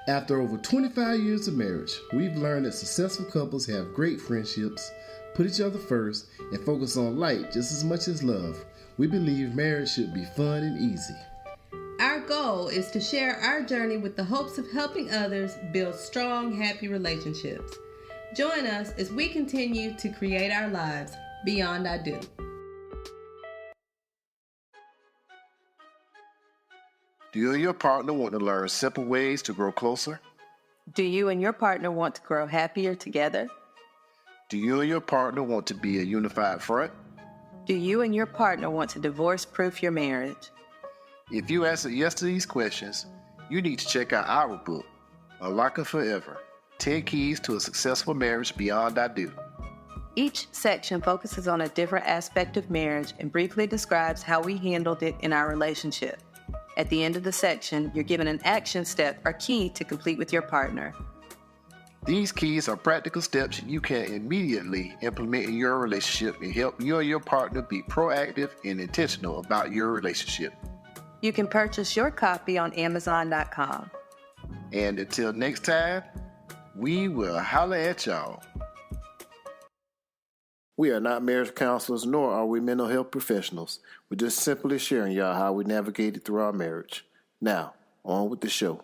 After over 25 years of marriage, we've learned that successful couples have great friendships, put each other first, and focus on light just as much as love. We believe marriage should be fun and easy. Our goal is to share our journey with the hopes of helping others build strong, happy relationships. Join us as we continue to create our lives beyond I do. Do you and your partner want to learn simple ways to grow closer? Do you and your partner want to grow happier together? Do you and your partner want to be a unified front? Do you and your partner want to divorce-proof your marriage? If you answer yes to these questions, you need to check out our book, Unlock It Forever, 10 Keys to a Successful Marriage Beyond I Do. Each section focuses on a different aspect of marriage and briefly describes how we handled it in our relationship. At the end of the section, you're given an action step or key to complete with your partner. These keys are practical steps you can immediately implement in your relationship and help you and your partner be proactive and intentional about your relationship. You can purchase your copy on Amazon.com. And until next time, we will holler at y'all. We are not marriage counselors, nor are we mental health professionals. We're just simply sharing y'all how we navigated through our marriage. Now, on with the show.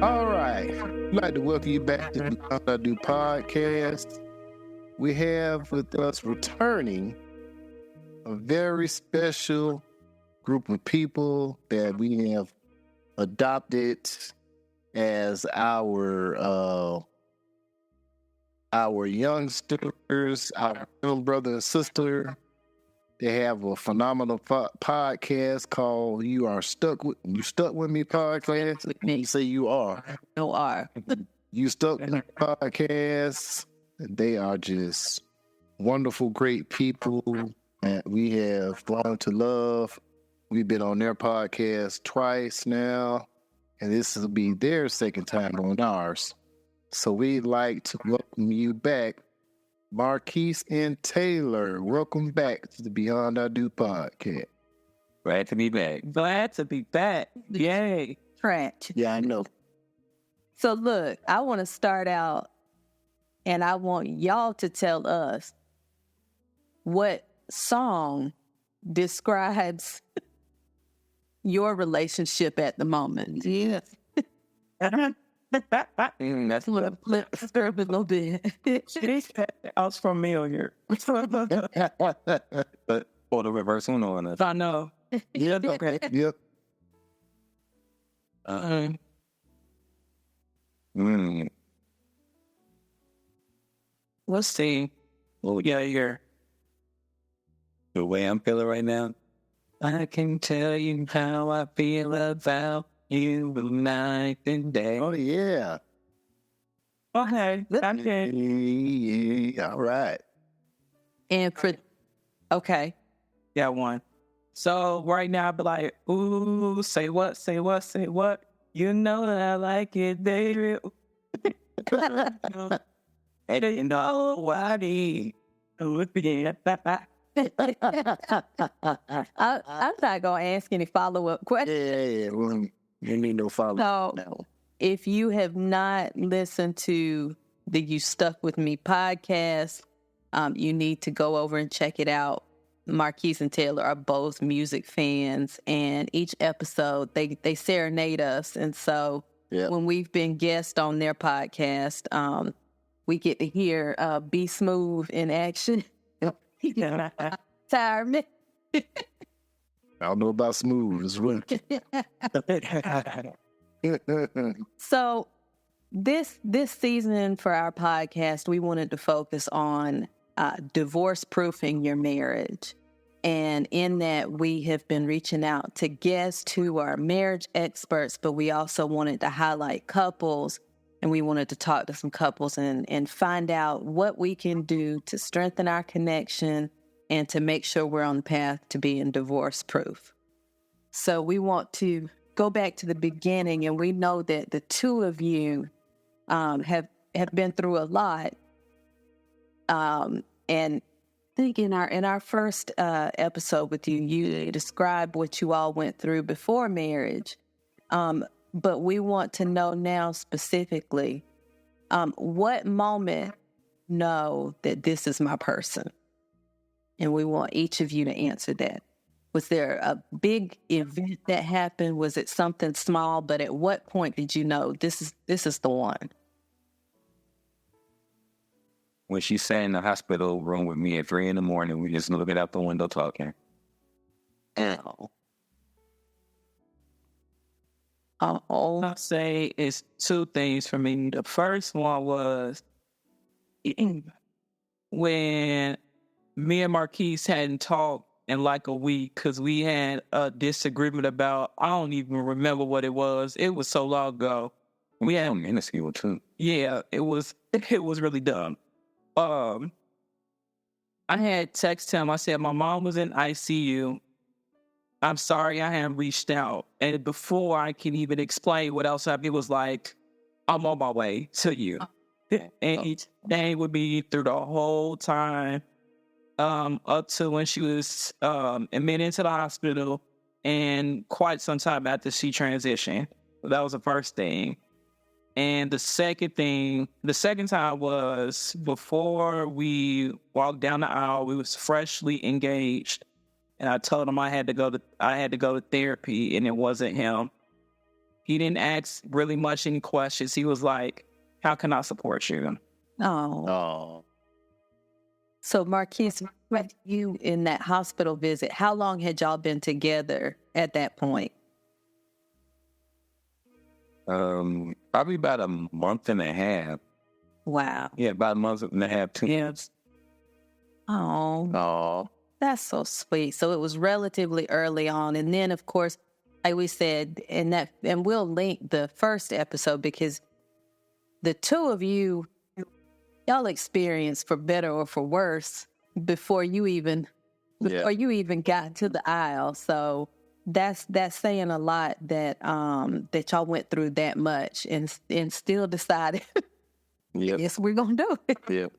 All right. I'd like to welcome you back to the Beyond I Do podcast. We have with us returning a very special group of people that we have adopted as our youngsters, our young brother and sister. They have a phenomenal podcast called You Stuck Wit Me podcast. You say you are. No R. You Stuck Wit Me podcast. They are just wonderful, great people that we have grown to love. We've been on their podcast twice now, and this will be their second time on ours. So we'd like to welcome you back, Marquis and Taylor. Welcome back to the Beyond I Do podcast. Glad to be back. Glad to be back. Yay. Trench. Yeah, I know. So look, I want to start out, and I want y'all to tell us what song describes your relationship at the moment. Yes. That's a little disturb a little bit. I was familiar. But for the reverse one on it. I know. Yep. Okay. Yep. Let's see. Oh, yeah, here. The way I'm feeling right now, I can tell you how I feel about you night and day. Oh, yeah. Okay. Yeah, all right. And okay. Yeah, one. So right now I'll be like, ooh, say what? You know that I like it, baby. And you know what I need. I'm not going to ask any follow-up questions. Yeah. Well, you need no follow-up. So, if you have not listened to the You Stuck With Me podcast, you need to go over and check it out. Marquis and Taylor are both music fans, and each episode they serenade us. And so when we've been guests on their podcast, we get to hear Be Smooth in action. Retirement. I don't know about smooth as well. So this season for our podcast, we wanted to focus on divorce-proofing your marriage. And in that, we have been reaching out to guests who are marriage experts, but we also wanted to highlight couples, and we wanted to talk to some couples and find out what we can do to strengthen our connection and to make sure we're on the path to being divorce-proof. So we want to go back to the beginning, and we know that the two of you have been through a lot. And I think in our first episode with you, you described what you all went through before marriage. But we want to know now specifically, what moment know that this is my person? And we want each of you to answer that. Was there a big event that happened? Was it something small? But at what point did you know this is the one? When she sat in the hospital room with me at 3 a.m, we just looking out the window talking. Oh. I'll say it's two things for me. The first one was when me and Marquis hadn't talked in like a week because we had a disagreement about, I don't even remember what it was. It was so long ago. We had minuscule too. Yeah, it was really dumb. I had texted him. I said, my mom was in ICU. I'm sorry I haven't reached out. And before I can even explain what else happened, it was like, I'm on my way to you. And he stayed with me through the whole time, up to when she was admitted into the hospital and quite some time after she transitioned. That was the first thing. And the second time was before we walked down the aisle, we was freshly engaged. And I told him I had to go to therapy, and it wasn't him. He didn't ask really much any questions. He was like, how can I support you? Oh. So Marquis, with you in that hospital visit, how long had y'all been together at that point? Probably about a month and a half. Wow. Yeah, about a month and a half, 2 months. Oh. That's so sweet. So it was relatively early on. And then, of course, like we said, and we'll link the first episode because the two of you, y'all experienced for better or for worse before you even got to the aisle. So that's saying a lot that y'all went through that much and still decided, yes, we're going to do it. Yep.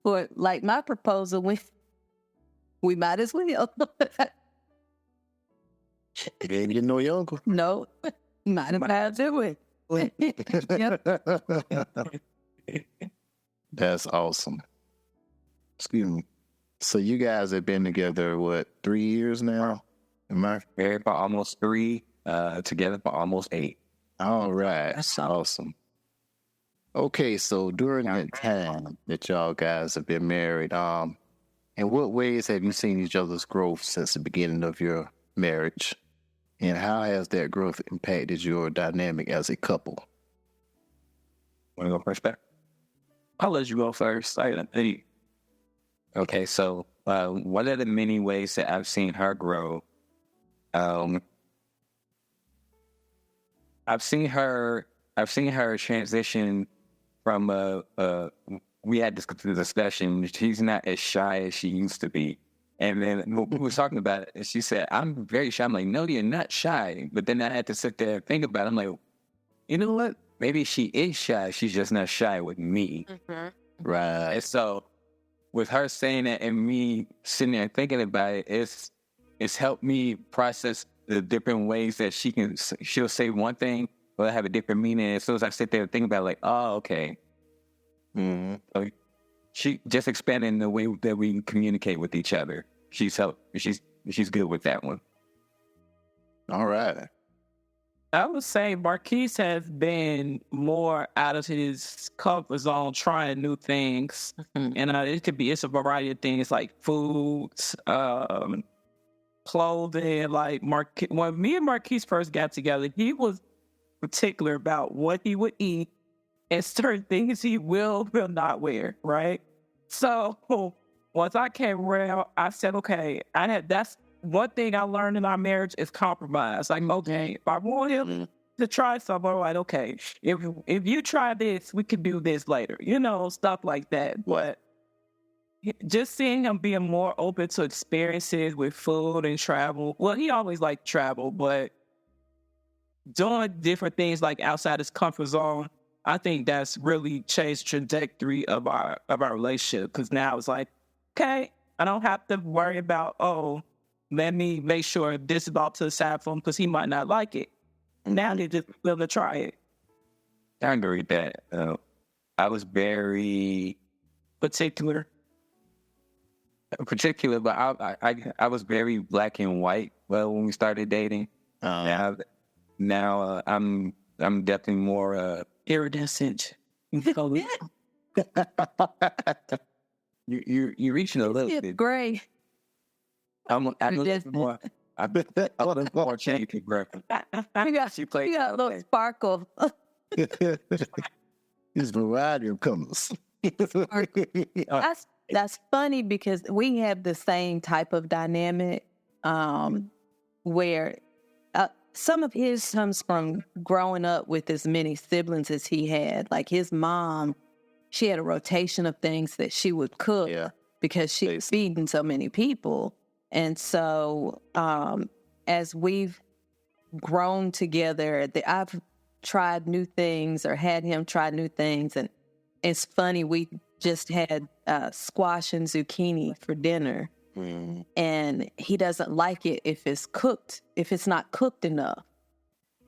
But like my proposal, we might as well. You ain't getting no younger. No, might as well do it. That's awesome. Excuse me. So you guys have been together, 3 years now? Am I married for almost 3, together for almost 8. All right. That's awesome. Okay, so during that time that y'all guys have been married, in what ways have you seen each other's growth since the beginning of your marriage? And how has that growth impacted your dynamic as a couple? Want to go first, Pat? I'll let you go first. Okay, so one of the many ways that I've seen her grow, I've seen her transition from we had this discussion. She's not as shy as she used to be. And then we were talking about it, and she said, I'm very shy. I'm like, no, you're not shy. But then I had to sit there and think about it. I'm like, you know what? Maybe she is shy. She's just not shy with me. Mm-hmm. Right. And so with her saying that and me sitting there and thinking about it, it's helped me process the different ways that she'll say one thing, but have a different meaning. As soon as I sit there and think about it, like, oh, okay. Mm-hmm. So she just expanding the way that we communicate with each other. She's good with that one. All right. I would say Marquis has been more out of his comfort zone, trying new things. Mm-hmm. And it's a variety of things like foods, clothing. Like when me and Marquis first got together, he was particular about what he would eat and certain things he will not wear, right? So once I came around, I said, okay, that's one thing I learned in our marriage is compromise. Like, okay, if I want him to try something, I'm like, okay, if you try this, we can do this later, stuff like that. But just seeing him being more open to experiences with food and travel. Well, he always liked travel, but doing different things like outside his comfort zone I think that's really changed the trajectory of our relationship, because now it's like, okay, I don't have to worry about, let me make sure this is about to the side for him because he might not like it. Now they just willing to try it. I agree with that. I was very Particular. but I was very black and white. Well, when we started dating, now I'm definitely more Iridescent. you're reaching a little bit. Gray. I'm more. I want to more change, bro. You got a little sparkle. This variety of colors. That's funny because we have the same type of dynamic where some of his comes from growing up with as many siblings as he had. Like his mom, she had a rotation of things that she would cook because she was feeding so many people. And so as we've grown together, I've tried new things or had him try new things. And it's funny, we just had squash and zucchini for dinner. Mm. And he doesn't like it if it's not cooked enough.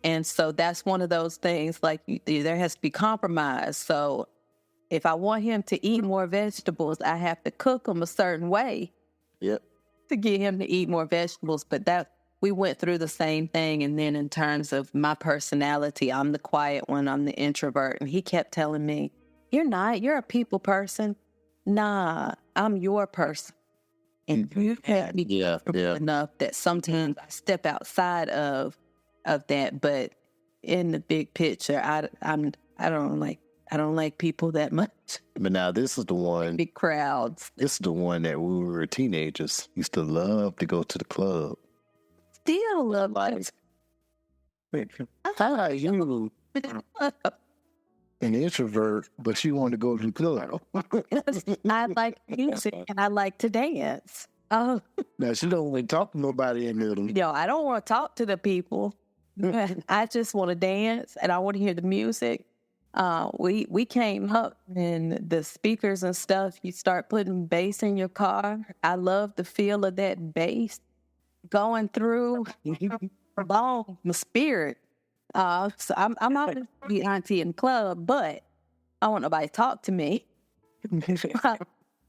And so that's one of those things, like there has to be compromise. So if I want him to eat more vegetables, I have to cook them a certain way to get him to eat more vegetables. But that we went through the same thing. And then in terms of my personality, I'm the quiet one, I'm the introvert. And he kept telling me, you're a people person. Nah, I'm your person. And you have me enough that sometimes I step outside of that, but in the big picture, I don't like people that much. But now this is the one. Big crowds. This is the one that when we were teenagers used to love to go to the club. Still love like. How you an introvert, but you want to go to the club? I like music and I like to dance. Oh, now she don't want to talk to nobody in there. I don't want to talk to the people. I just want to dance and I want to hear the music. We came up and the speakers and stuff, you start putting bass in your car. I love the feel of that bass going through along my spirit. So I'm out to be auntie in the club, but I want nobody to talk to me.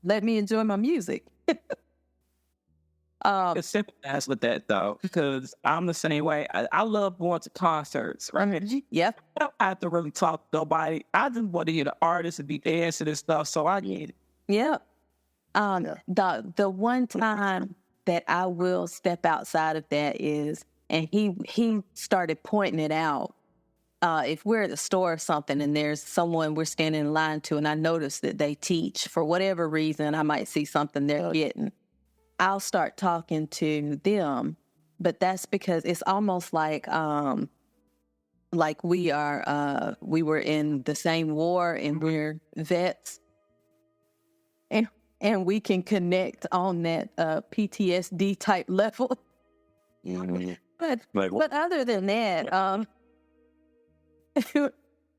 Let me enjoy my music. It's sympathize with that though, because I'm the same way. I love going to concerts, right? Yep. I don't have to really talk to nobody. I just want to hear the artists and be dancing and stuff, so I get it. Yep. The one time that I will step outside of that is, and he started pointing it out. If we're at the store or something and there's someone we're standing in line to, and I notice that they teach, for whatever reason, I might see something they're getting, I'll start talking to them. But that's because it's almost like we were in the same war and we're vets. And we can connect on that PTSD type level. Mm-hmm. But other than that,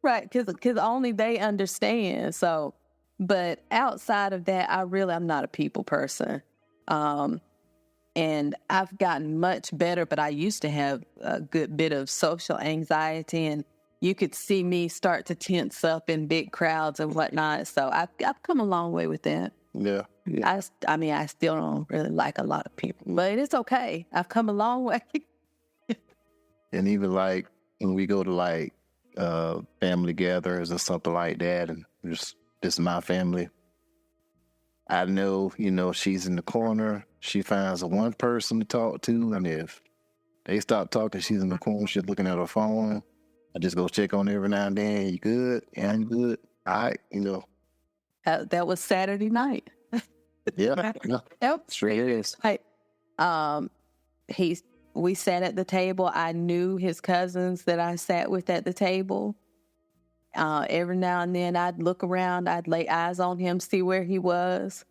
right, because only they understand. So, but outside of that, I'm not a people person. And I've gotten much better, but I used to have a good bit of social anxiety, and you could see me start to tense up in big crowds and whatnot. So I've come a long way with that. Yeah. I still don't really like a lot of people, but it's okay. I've come a long way. And even like when we go to like family gatherings or something like that, and just this is my family, I know, she's in the corner. She finds one person to talk to, and if they stop talking, she's in the corner, she's looking at her phone. I just go check on her every now and then. You good? Yeah, I'm good. All right, That was Saturday night. Yeah. Yep. Straight it is. We sat at the table. I knew his cousins that I sat with at the table. Every now and then I'd look around, I'd lay eyes on him, see where he was.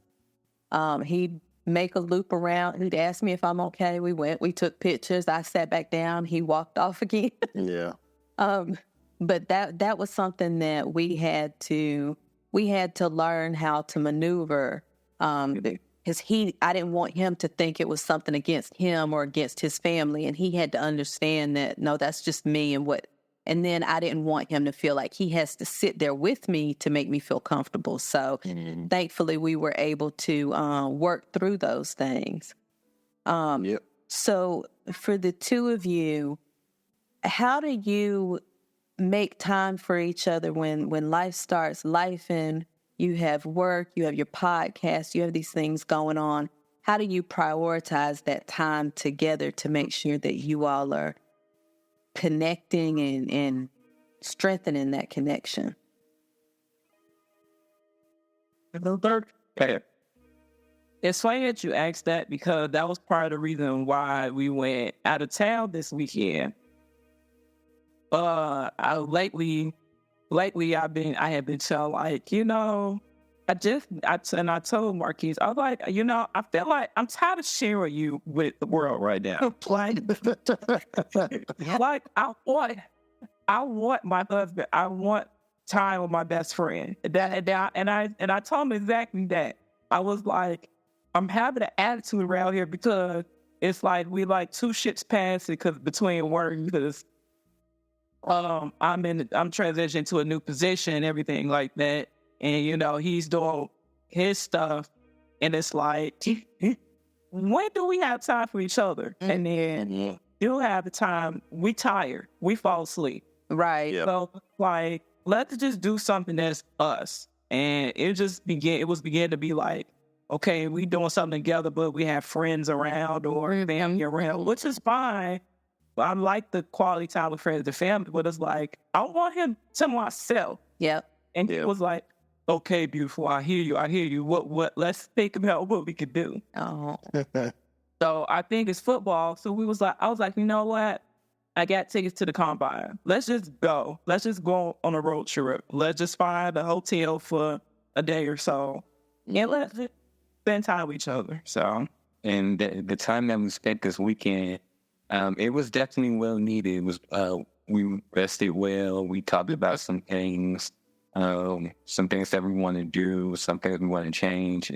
He'd make a loop around. He'd ask me if I'm okay. We took pictures. I sat back down. He walked off again. Yeah. but that was something that we had to learn how to maneuver. Because I didn't want him to think it was something against him or against his family, and he had to understand that no, that's just me and then I didn't want him to feel like he has to sit there with me to make me feel comfortable. So thankfully we were able to work through those things. Yep. So for the two of you, how do you make time for each other when life starts life and you have work, you have your podcast, you have these things going on? How do you prioritize that time together to make sure that you all are connecting and strengthening that connection? Okay. It's funny that you asked that because that was part of the reason why we went out of town this weekend. Lately I have been telling, like, I told Marquis, I was like, I feel like I'm tired of sharing you with the world right now. Like, I want my husband. I want time with my best friend. And I told him exactly that. I was like, I'm having an attitude around here because it's like we like two ships passing because between work, because I'm transitioning to a new position and everything like that. And, he's doing his stuff. And it's like, when do we have time for each other? And then you'll have the time. We tired. We fall asleep. Right. Yep. So, like, let's just do something that's us. And it was beginning to be like, okay, we doing something together, but we have friends around or family around, which is fine. But I like the quality time with friends and family, but it's like, I want him to myself. Yep. And he was like, okay, beautiful, I hear you. What, let's think about what we could do. Oh. So I think it's football. So I was like, you know what? I got tickets to the combine. Let's just go. Let's just go on a road trip. Let's just find a hotel for a day or so. And let's just spend time with each other. So, And the time that we spent this weekend, it was definitely well needed. It was we rested well. We talked about some things that we want to do, some things we want to change.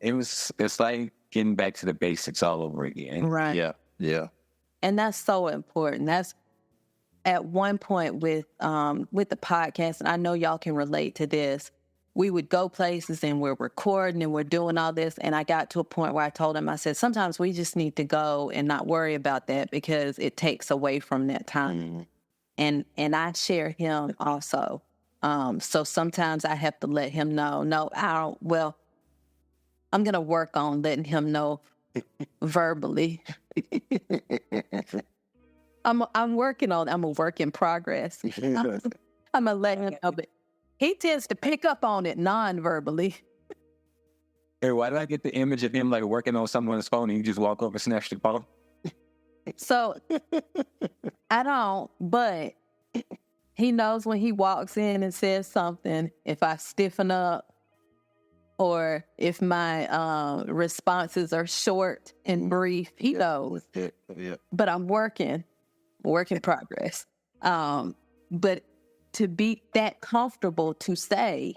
It's like getting back to the basics all over again. Right. Yeah. And that's so important. That's at one point with the podcast, and I know y'all can relate to this. We would go places and we're recording and we're doing all this. And I got to a point where I told him, I said, sometimes we just need to go and not worry about that because it takes away from that time. And I share him also. So sometimes I have to let him know, no, I don't, well, I'm going to work on letting him know verbally. I'm working on, I'm a work in progress. I'm going to let him know, but he tends to pick up on it non-verbally. Hey, why did I get the image of him like working on someone's phone and you just walk over and snatch the phone? So I don't, but he knows when he walks in and says something, if I stiffen up or if my responses are short and brief, he knows. Yeah. But I'm work in progress. But to be that comfortable to say,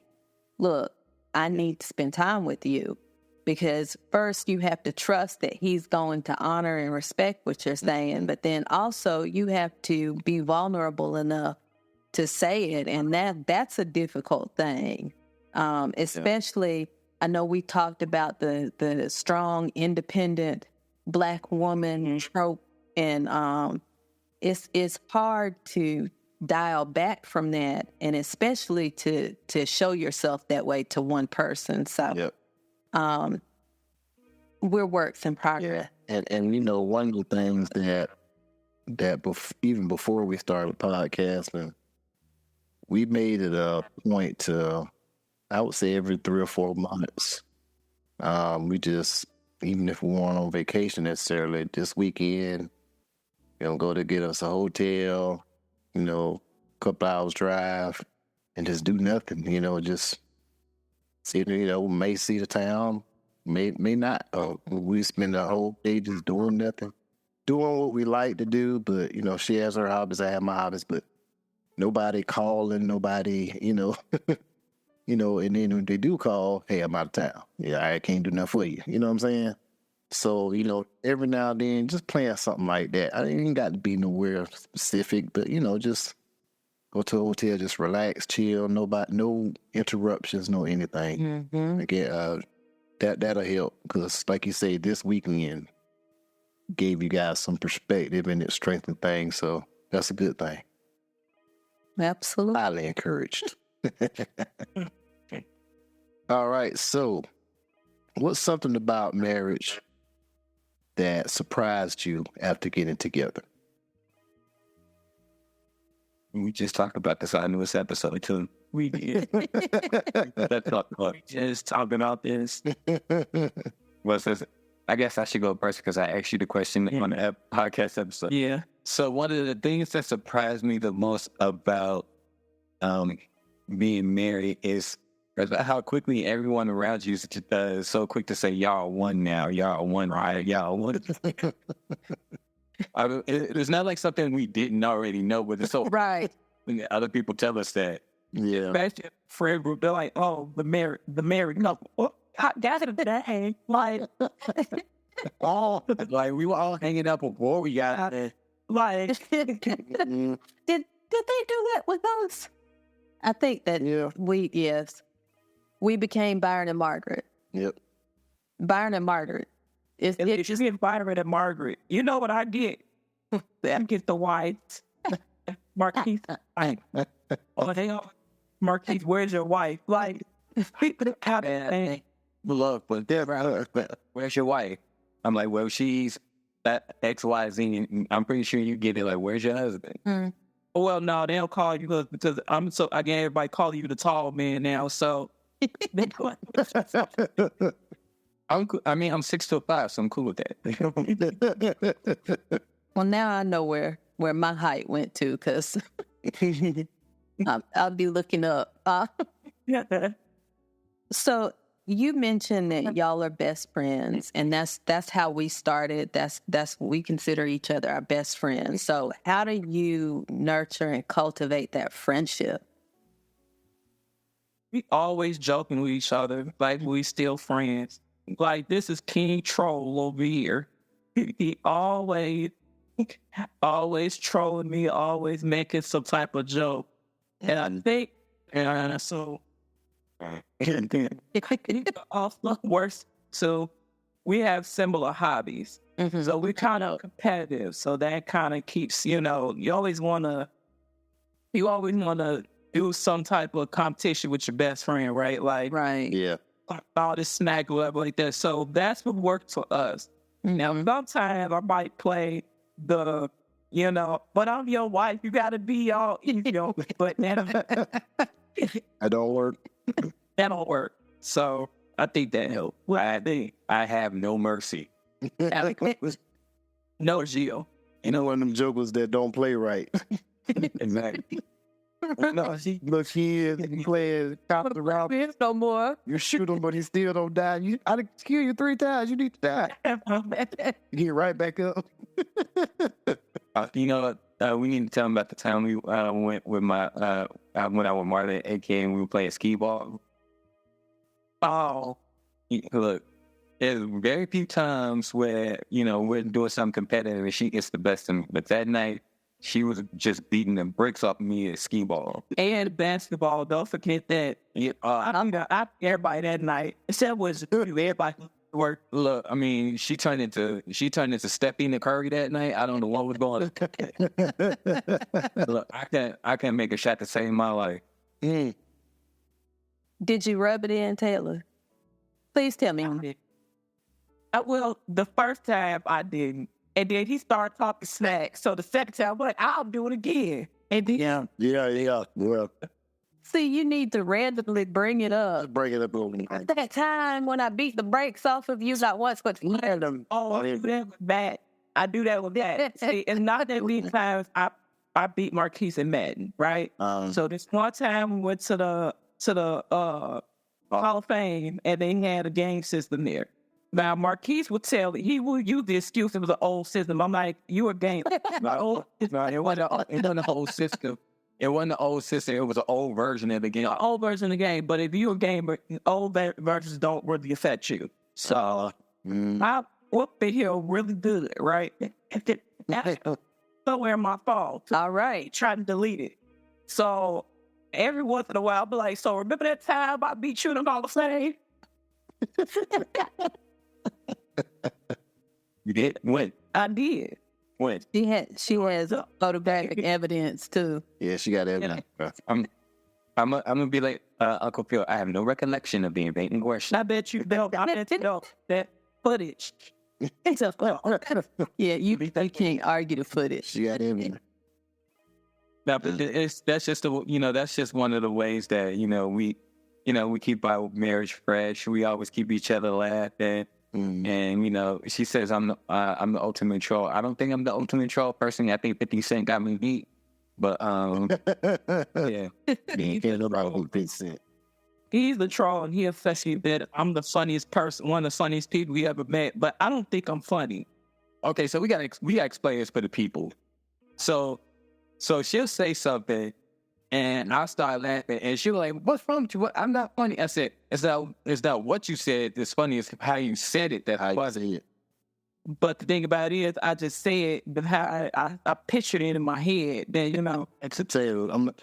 look, I need to spend time with you, because first you have to trust that he's going to honor and respect what you're saying, but then also you have to be vulnerable enough to say it, and that's a difficult thing. Especially, I know we talked about the strong, independent Black woman trope, and it's hard to dial back from that, and especially to show yourself that way to one person. So, we're works in progress. Yeah. And one of the things that even before we started podcasting, we made it a point to, I would say, every 3 or 4 months, we just, even if we weren't on vacation necessarily, this weekend, go to get us a hotel, couple hours drive, and just do nothing, just see, may see the town, may not. We spend the whole day just doing nothing, doing what we like to do, but, she has her hobbies, I have my hobbies, but, nobody calling, nobody, and then when they do call, hey, I'm out of town. Yeah, I can't do nothing for you. You know what I'm saying? So, every now and then, just playing something like that. I ain't got to be nowhere specific, but, just go to a hotel, just relax, chill, no interruptions, no anything. Mm-hmm. Again, that'll help because, like you say, this weekend gave you guys some perspective and it strengthened things. So that's a good thing. Absolutely. Highly encouraged. All right. So, what's something about marriage that surprised you after getting together? We just talked about this on this episode too. We did. That's not We just talking about this. well, says I guess I should go first because I asked you the question on the podcast episode. Yeah. So one of the things that surprised me the most about being married is how quickly everyone around you is so quick to say, y'all are one now, y'all are one, right? Y'all are one. It's not like something we didn't already know, but it's so Right. when other people tell us that. Yeah. Especially friend group, they're like, "Oh, the married couple." Well, that's it. Like, Oh, like we were all hanging up before we got out there. like, Did they do that with us? I think that Yeah. we became Byron and Margaret. Yep. Byron and Margaret. if you get Byron and Margaret, you know what I get? I get the whites. Marquis, oh hell, Marquis, where's your wife? Like, people out there. Look, but where's your wife? I'm like, well, she's that XYZ, and I'm pretty sure you get it. Like, where's your husband? Well, no, they don't call you because I'm so again. Everybody calling you the tall man now. So I'm 6'5", so I'm cool with that. Well, now I know where my height went to because I'll be looking up. So you mentioned that y'all are best friends, and that's how we started. That's we consider each other our best friends. So how do you nurture and cultivate that friendship? we always joking with each other, like we still friends. Like, this is King Troll over here. He always trolling me, always making some type of joke. And I think, and so, it also works. So we have similar hobbies. Mm-hmm. So we're kind of competitive. So that kind of keeps, you always want to do some type of competition with your best friend, right? Like, Right. Yeah. all this smack or whatever like that. So that's what works for us. Now, sometimes I might play but I'm your wife. You got to be all, but that don't work. don't work. So I think that helped. I have no mercy. No, Gio. You know, one of them jokers that don't play right. Exactly. No, he is playing cops around. No more. You shoot him, but he still don't die. I done killed you 3 times. You need to die. You get right back up. We need to tell them about the time we went with I went out with Marlon, AK, and we were playing skee ball. Oh, Look, there's very few times where, we're doing something competitive and she gets the best of me. But that night, she was just beating the bricks off me at skee ball. and basketball. Don't forget that. I everybody that night. Except was everybody work. Look, I mean, she turned into Stephanie Curry that night. I don't know what was going on. Look, I can't make a shot to save my life. Mm. Did you rub it in, Taylor? Please tell me. Well, the first time I didn't. And then he started talking smack. So the second time, I'm like, I'll do it again. And then, Yeah. Well, See, you need to randomly bring it let's up. bring it up on me. That time when I beat the brakes off of you, not once, but random. I do that with that. I do that with that. See, and not that many times I beat Marquis and Madden, right? So this one time we went to the Hall of Fame, and they had a game system there. Now, Marquis would tell, he will use the excuse it was an old system. I'm like, you a game. It wasn't the whole system. It wasn't the old system. It was an old version of the game. Old version of the game. But if you're a gamer, old versions don't really affect you. So I whooped the hill really good, right? Somewhere in my phone. All right. Try to delete it. So every once in a while, I'll be like, so remember that time I beat you in all the same? You did? When? I did. When? She has photographic evidence too. Yeah, she got everything. Bro. I'm gonna be like Uncle Phil. I have no recollection of being beaten worse. I bet you don't. I bet you know that footage. Yeah, you can't argue the footage. She got everything. Now, but that's just one of the ways that we keep our marriage fresh. We always keep each other laughing. And she says I'm the ultimate troll. I don't think I'm the ultimate troll personally. I think 50 Cent got me beat, but yeah. You can't know about 50 Cent. He's the troll, and he affects me that I'm the funniest person, one of the funniest people we ever met. But I don't think I'm funny. Okay, so we gotta explain this for the people. So she'll say something, and I'll start laughing, and she'll like, "What's wrong with you? What? I'm not funny." I said, "It's not what you said that's funny. It's how you said it that funny." It. But the thing about it is, I just say it, but how I pictured it in my head. Then And to tell you, I'm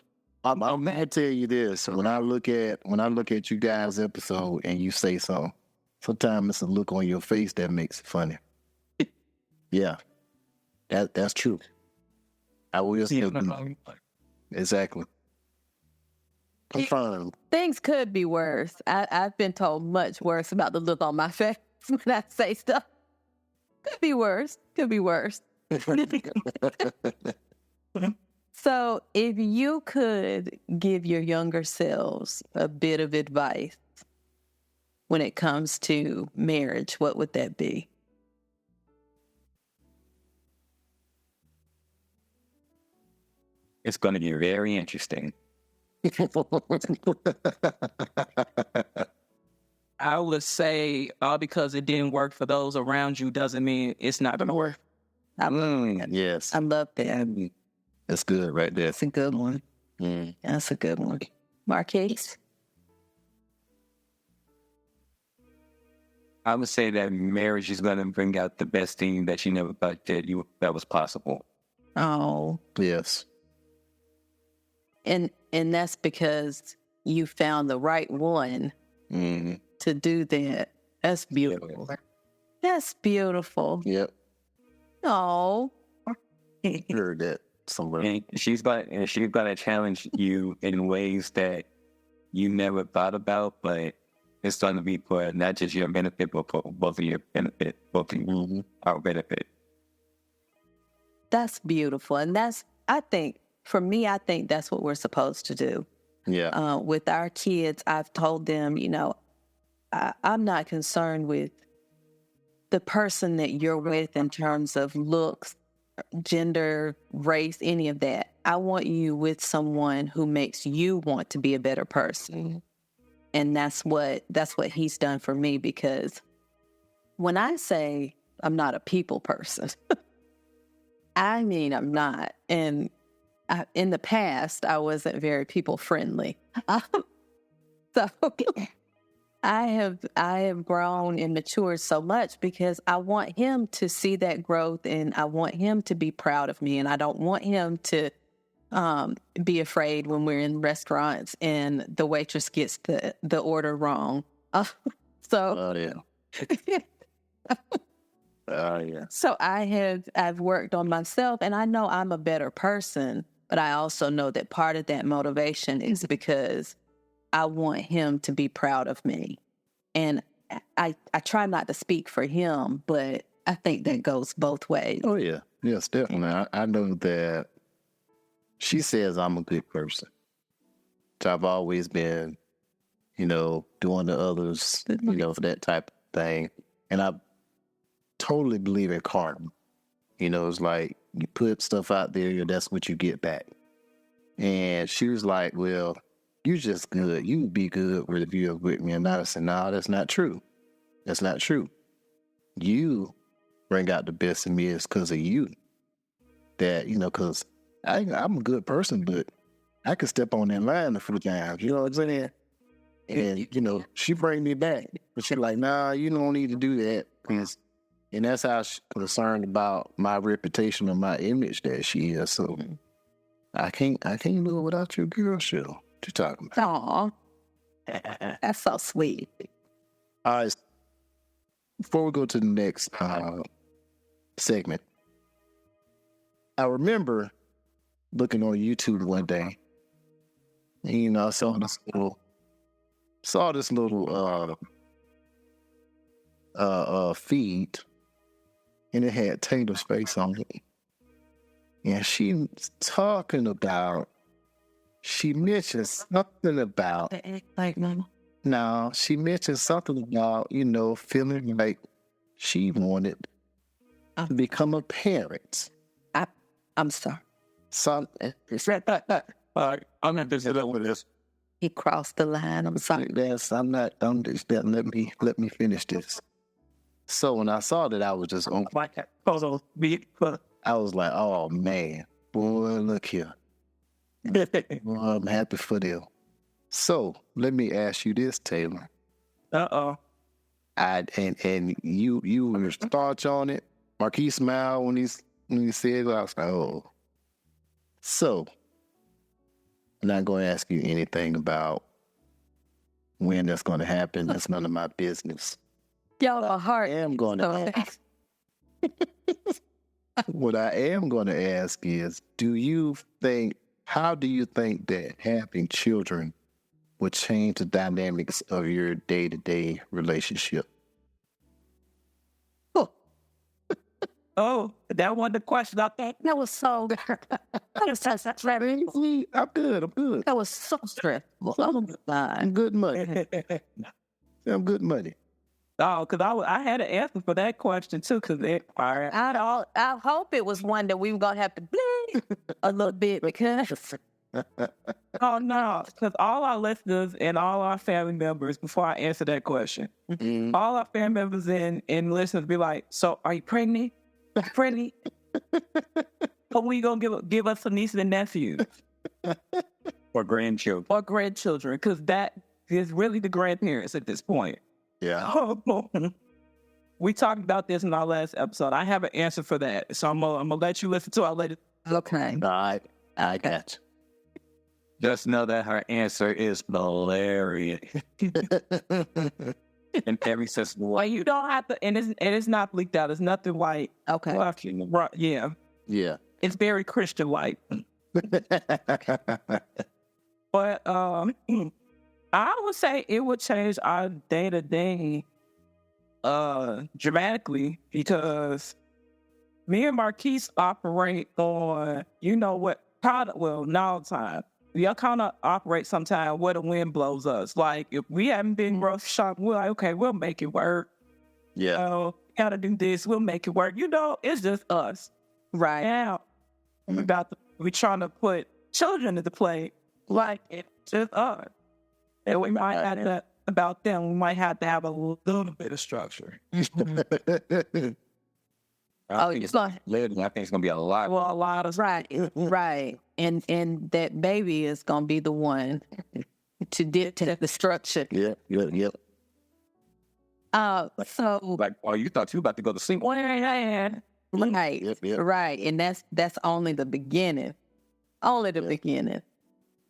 gonna tell you this. When I look at you guys' episode and you say something, sometimes it's a look on your face that makes it funny. Yeah, that's true. I will say exactly. Confirmed. Things could be worse. I've been told much worse about the look on my face when I say stuff. Could be worse. So if you could give your younger selves a bit of advice when it comes to marriage, what would that be? It's going to be very interesting. I would say all because it didn't work for those around you doesn't mean it's not going to work. Yes. I love that. That's good right there. That's a good one. That's a good one. Marquis? I would say that marriage is going to bring out the best thing that you never thought that was possible. Oh. Yes. And that's because you found the right one to do that. That's beautiful. That's beautiful. Yep. Oh. Heard that somewhere. And she's gonna challenge you in ways that you never thought about, but it's going to be for not just your benefit, but for both of your benefit, both of our benefit. That's beautiful. And for me, I think that's what we're supposed to do. Yeah. With our kids, I've told them, I'm not concerned with the person that you're with in terms of looks, gender, race, any of that. I want you with someone who makes you want to be a better person. And that's what he's done for me, because when I say I'm not a people person, I mean I'm not. And in the past, I wasn't very people friendly. So I have grown and matured so much because I want him to see that growth, and I want him to be proud of me, and I don't want him to be afraid when we're in restaurants and the waitress gets the order wrong. Oh yeah. Oh yeah. So I've worked on myself, and I know I'm a better person, but I also know that part of that motivation is because I want him to be proud of me. And I try not to speak for him, but I think that goes both ways. Oh yeah. Yes, definitely. I know that she says I'm a good person. So I've always been, doing to others, for that type of thing. And I totally believe in karma. It's like you put stuff out there, that's what you get back. And she was like, well, you're just good. You would be good if you were with me. And I said, no, that's not true. That's not true. You bring out the best in me is because of you. That, because I'm a good person, but I could step on that line a few times. You know what I'm saying? And, you know, she bring me back. But she like, nah, you don't need to do that. And that's how she's concerned about my reputation and my image that she is. So I can't live without you, girl. Sure. What you talking about? Aw, that's so sweet. All right. Before we go to the next segment, I remember looking on YouTube one day, and, you know, I saw this little feed, and it had Taylor's face on it, and she mentioned something about. Like, mama. No, she mentioned something about, you know, feeling like she wanted to become a parent. I'm sorry. Something. I'm not busy with this. He crossed the line. I'm sorry. Let me finish this. So when I saw that, I was just on. I was like, oh man, boy, look here. Well, I'm happy for them. So let me ask you this, Taylor. And you thoughts on it. Marquis smiled when he said it. I was like, oh. So I'm not going to ask you anything about when that's going to happen. That's none of my business. Y'all are hard. I am going to ask. What I am going to ask is, how do you think that having children would change the dynamics of your day-to-day relationship? Oh, that wasn't the question. I thought That was so good. I'm good. That was so stressful. Oh, I'm good money. I'm good money. Oh, because I had an answer for that question too. Because I hope it was one that we were gonna have to bleed a little bit because oh no, because all our listeners and all our family members, before I answer that question, all our family members and listeners be like, "So, are you pregnant? Pregnant? Or when you gonna give us some nieces and nephews Or grandchildren. or grandchildren? Because that is really the grandparents at this point." Yeah. We talked about this in our last episode. I have an answer for that, so I'm gonna let you listen to it later. okay. All right. I got Just know that her answer is hilarious. In every sense of the Well, word. you don't have to, and it's not bleaked out. It's nothing like, Okay. well, right, yeah, you. Yeah. it's very Christian-like. But I would say it would change our day-to-day dramatically because me and Marquise operate on, you know what, not all the time. We kind of operate sometimes where the wind blows us. Like, if we haven't been grocery shopping, we're like, okay, we'll make it work. Yeah. Gotta do this, we'll make it work. You know, it's just us. Right. Now, we're trying to put children into play like it's just us. And we might have to, about them, we might have to have a little bit of structure. Oh, it's like Later, I think it's gonna be a lot. Well, a lot of right. And that baby is gonna be the one to dictate the structure. Yep. So Like, oh, you thought you were about to go to sleep. right, Yep. right, and that's only the beginning, beginning.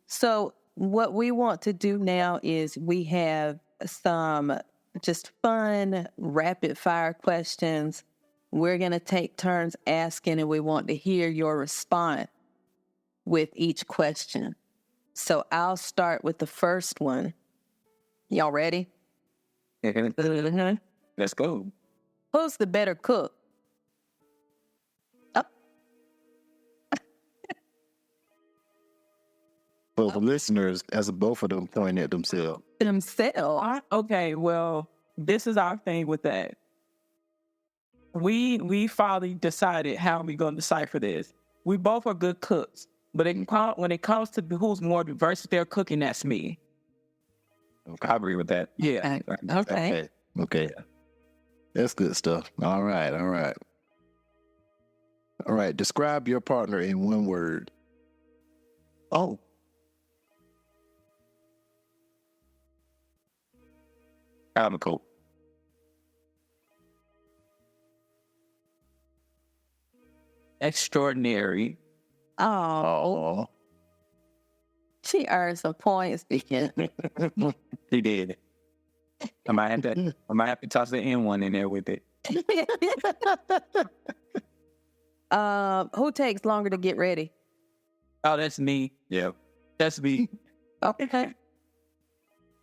So what we want to do now is we have some just fun rapid fire questions. We're going to take turns asking, and we want to hear your response with each question. So I'll start with the first one. Y'all ready? Let's go. Who's the better cook? Oh, For the listeners, as both of them point at themselves. themselves. Okay, well, this is our thing with that. We finally decided how we're going to decipher this. We both are good cooks, but when it comes to who's more diverse with their cooking, that's me. Okay, I agree with that. Yeah. Okay. That's good stuff. All right. Describe your partner in one word. Oh, comical. Extraordinary. Oh, she earned some points. She did. I might have to toss the N one in there with it. Who takes longer to get ready? Oh, that's me. Yeah. That's me. Okay.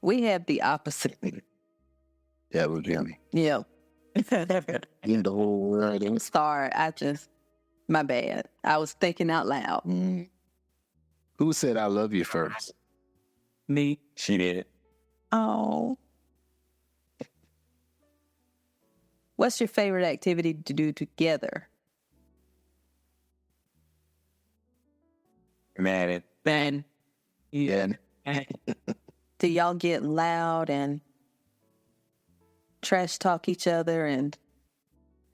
We have the opposite. That would be me. Yeah. In the whole world. Sorry, my bad. I was thinking out loud. Who said I love you first? Me. She did. Oh. What's your favorite activity to do together? Madden. Ben. Yeah. Do y'all get loud and trash talk each other and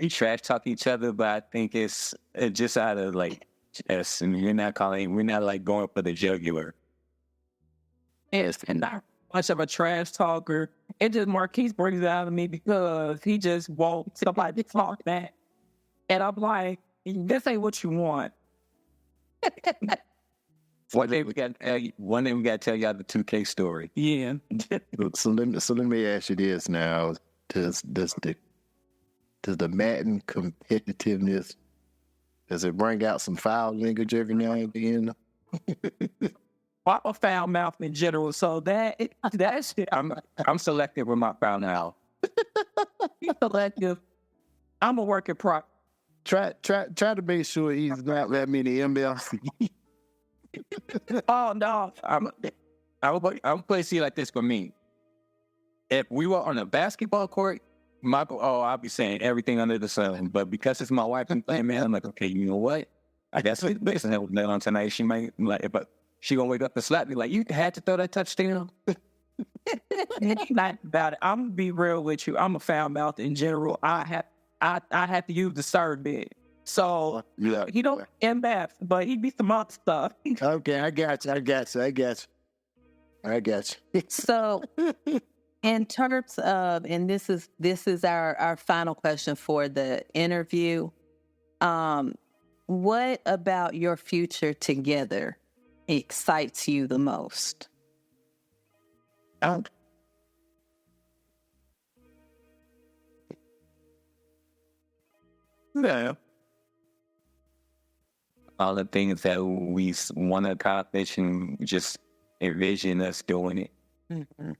We trash talk each other, but I think it's just out of like, just, and we're not like going for the jugular. Yes, and not much of a trash talker. It just Marquis brings it out of me because he just won't somebody talk back. And I'm like, this ain't what you want. One day we got to tell y'all the 2K story. Yeah. So let me ask you this now. Does the Madden competitiveness, does it bring out some foul language every now and then? I'm a foul mouth in general, so that's it. I'm selective with my foul now. Selective. I'm a work in progress. Try to make sure he's not that many emails. Oh no, I'm play see like this for me. If we were on a basketball court, I'll be saying everything under the sun. But because it's my wife and playing, man, I'm like, okay, you know what? I guess it's based on that on tonight. She might like, but she gonna wake up and slap me like, you had to throw that touchdown. Not about it. I'm gonna be real with you. I'm a foul mouth in general. I have to use the serve bit. So Yeah. he don't MF, but he be some other stuff. Okay, I got you. so in terms of, and this is our final question for the interview. What about your future together excites you the most? Yeah. All the things that we want to accomplish and just envision us doing it. Mm-hmm.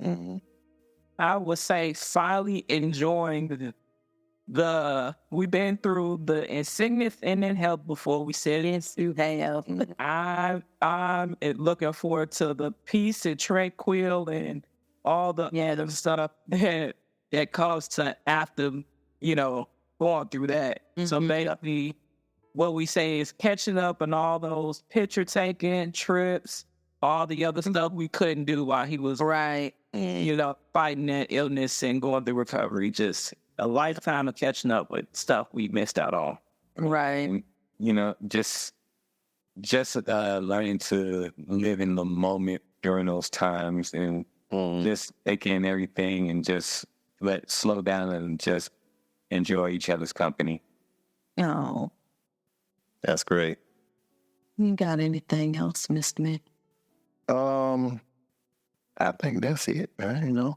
Mm-hmm. I would say finally enjoying we've been through the insignificant help before we said it. Yes, you have. I'm looking forward to the peace and tranquil and all the stuff that comes to after, going through that. Mm-hmm. So basically, what we say is catching up on all those picture taking trips, all the other stuff we couldn't do while he was right, fighting that illness and going through recovery. Just a lifetime of catching up with stuff we missed out on. Right. And, just learning to live in the moment during those times and just take in everything and just slow down and just enjoy each other's company. Oh. That's great. You got anything else, Mr. Man? I think that's it. They're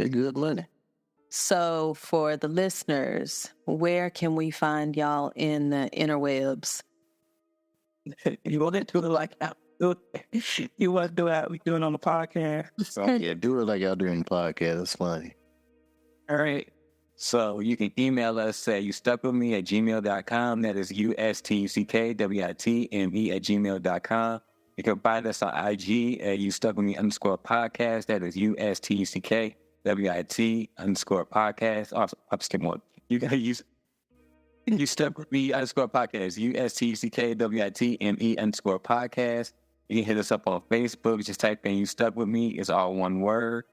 good money. So for the listeners, where can we find y'all in the interwebs? You want to do it like you want to do it? We do it on the podcast. Yeah, do it like y'all do in the podcast. It's funny. All right. So you can email us at youstuckwithme@gmail.com. That is USTUCKWITME@gmail.com. You can find us on IG at YouStuckWithMe_podcast. That is USTUCKWIT_podcast. Also, I'm skipping one. You can use YouStuckWithMe_podcast. USTCKWITME_podcast. You can hit us up on Facebook. Just type in You Stuck With Me. It's all one word.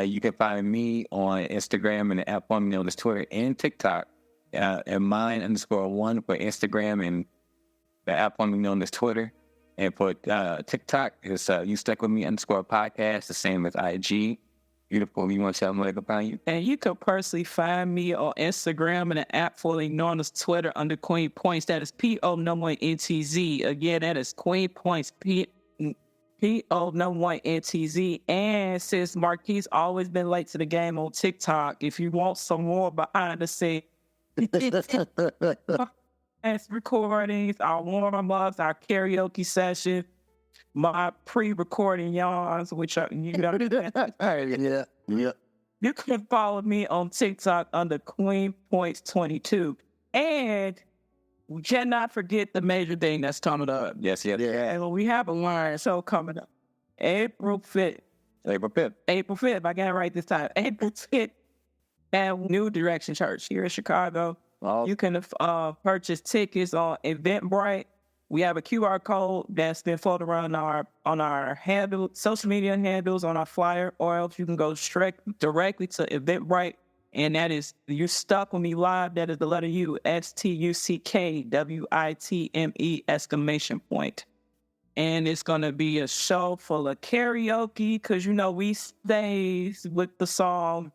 You can find me on Instagram and the app on me on Twitter and TikTok. And mine_1 for Instagram and the app on me known as Twitter. And for TikTok, it's You Stuck With Me _podcast, the same as IG. Beautiful. You want to tell them like about you? And you can personally find me on Instagram and an app formerly known as Twitter under Queen Points. That is PO1NTZ. Again, that is Queen Points, PO1NTZ. And since Marquis always been late to the game on TikTok, if you want some more behind the scenes, recordings, our warm-ups, our karaoke session, my pre-recording yarns, which are, you know, Yeah. you can follow me on TikTok under Queen Points 22. And we cannot forget the major thing that's coming up. Yes. Yeah. And we have a live show coming up. April 5th. April 5th. I got it right this time. April 5th at New Direction Church here in Chicago. Awesome. You can purchase tickets on Eventbrite. We have a QR code that's been floated around on our handle, social media handles, on our flyer, or else you can go directly to Eventbrite, and that is You Stuck With Me Live. That is the letter U, STUCKWITME ! And it's going to be a show full of karaoke, because, you know, we stays with the song.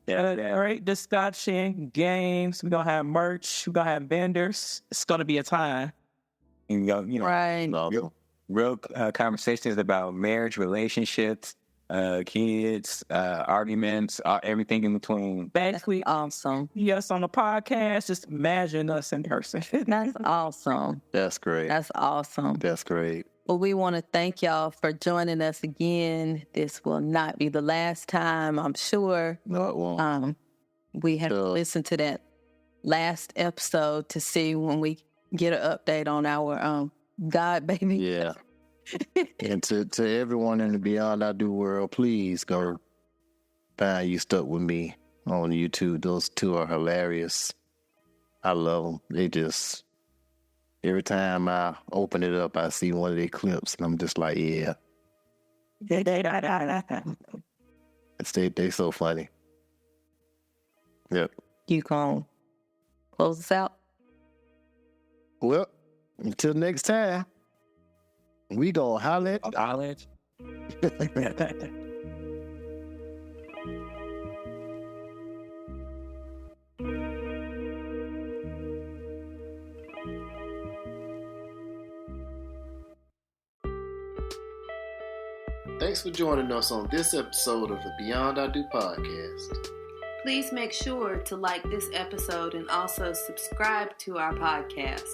Right, discussion, games. We're going to have merch. We're going to have vendors. It's going to be a time. And you know, Right. real conversations about marriage, relationships, kids, arguments, everything in between. Basically, Awesome. yes, on the podcast, just imagine us in person. That's awesome. That's great. That's awesome. That's great. Well, we want to thank y'all for joining us again. This will not be the last time, I'm sure. No, it won't. We have to listen to that last episode to see when we get an update on our God baby. Yeah. And to everyone in the Beyond I Do world, please go find You Stuck With Me on YouTube. Those two are hilarious. I love them. They just, every time I open it up, I see one of their clips, and I'm just like, yeah. They so funny. Yep. You can close us out. Well, until next time, we gonna holler at Thanks for joining us on this episode of the Beyond I Do podcast. Please make sure to like this episode and also subscribe to our podcast.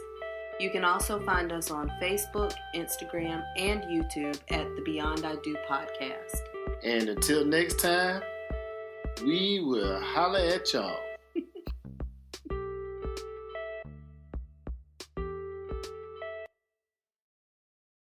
You can also find us on Facebook, Instagram, and YouTube at the Beyond I Do podcast. And until next time, we will holler at y'all.